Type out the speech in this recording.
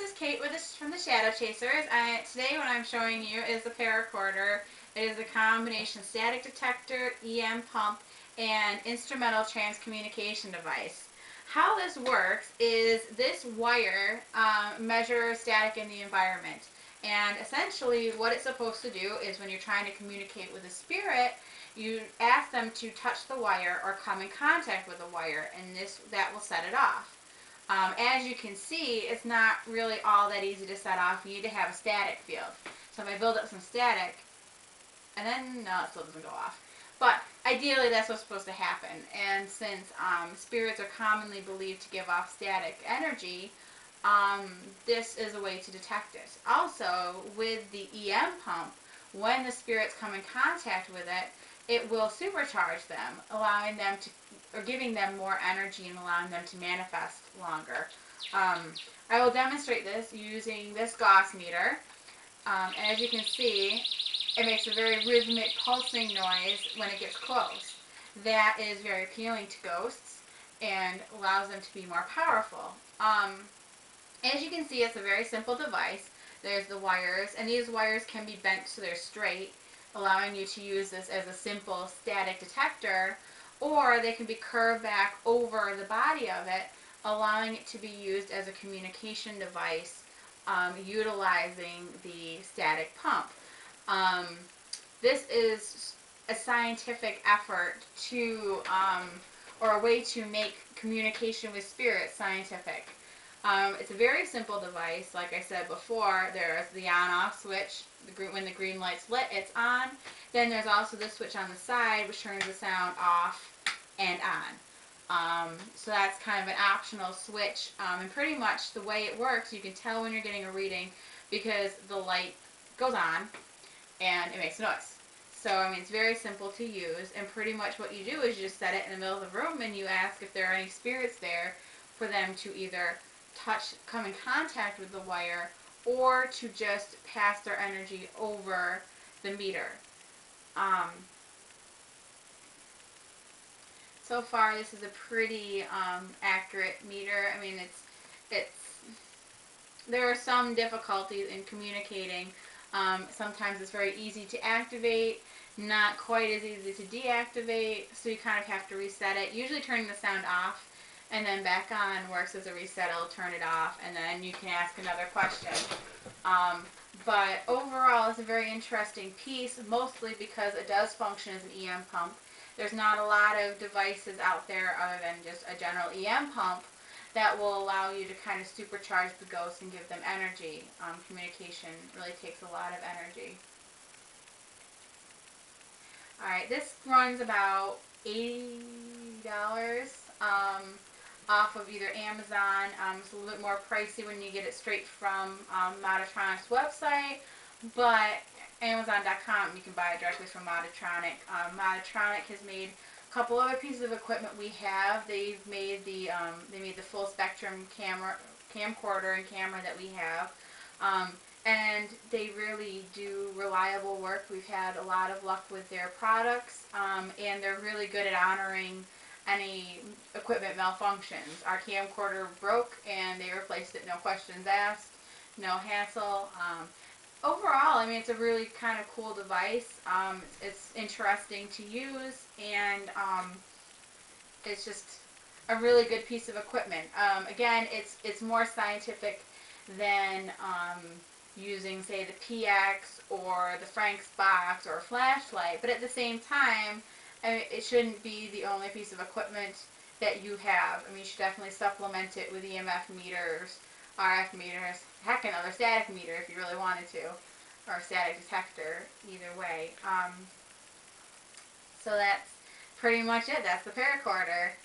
is Kate from the Shadow Chasers. Today what I'm showing you is the Paracorder. It is a combination static detector, EMF pump, and instrumental transcommunication device. How this works is this wire measures static in the environment. And essentially what it's supposed to do is when you're trying to communicate with a spirit, you ask them to touch the wire or come in contact with the wire, and that will set it off. As you can see, it's not really all that easy to set off. You need to have a static field. So if I build up some static, and then, no, it still doesn't go off. But ideally, that's what's supposed to happen. And since spirits are commonly believed to give off static energy, this is a way to detect it. Also, with the EM pump, when the spirits come in contact with it, it will supercharge them, allowing them to, or giving them more energy and allowing them to manifest longer. I will demonstrate this using this Gauss meter. As you can see, it makes a very rhythmic pulsing noise when it gets close. That is very appealing to ghosts and allows them to be more powerful. As you can see, it's a very simple device. There's the wires, and these wires can be bent so they're straight, allowing you to use this as a simple static detector, or they can be curved back over the body of it, allowing it to be used as a communication device, utilizing the static pump. This is a scientific effort to, or a way to make communication with spirits scientific. It's a very simple device. Like I said before, there's the on-off switch. When the green light's lit, it's on. Then there's also the switch on the side, which turns the sound off and on. So that's kind of an optional switch. And pretty much the way it works, you can tell when you're getting a reading because the light goes on and it makes a noise. So, I mean, it's very simple to use, and pretty much what you do is you just set it in the middle of the room and you ask if there are any spirits there for them to either come in contact with the wire or to just pass their energy over the meter. So far, this is a pretty accurate meter. I mean, there are some difficulties in communicating. Sometimes it's very easy to activate, not quite as easy to deactivate, so you kind of have to reset it. Usually turning the sound off and then back on works as a reset. It'll turn it off, and then you can ask another question. But overall, it's a very interesting piece, mostly because it does function as an EM pump. There's not a lot of devices out there other than just a general EM pump that will allow you to kind of supercharge the ghosts and give them energy. Communication really takes a lot of energy. Alright, this runs about $80 off of either Amazon. It's a little bit more pricey when you get it straight from Moditronic's website, but Amazon.com, you can buy it directly from Moditronic. Moditronic has made a couple other pieces of equipment we have. They've made the full spectrum camcorder and camera that we have, and they really do reliable work. We've had a lot of luck with their products, and they're really good at honoring any equipment malfunctions. Our camcorder broke and they replaced it, no questions asked, no hassle. Overall, I mean, it's a really kind of cool device. It's interesting to use, and it's just a really good piece of equipment. Again, it's more scientific than using, say, the PX or the Frank's box or a flashlight, but at the same time, I mean, it shouldn't be the only piece of equipment that you have. I mean, you should definitely supplement it with EMF meters, RF meters, heck, another static meter if you really wanted to, or a static detector, either way. So that's pretty much it. That's the Paracorder.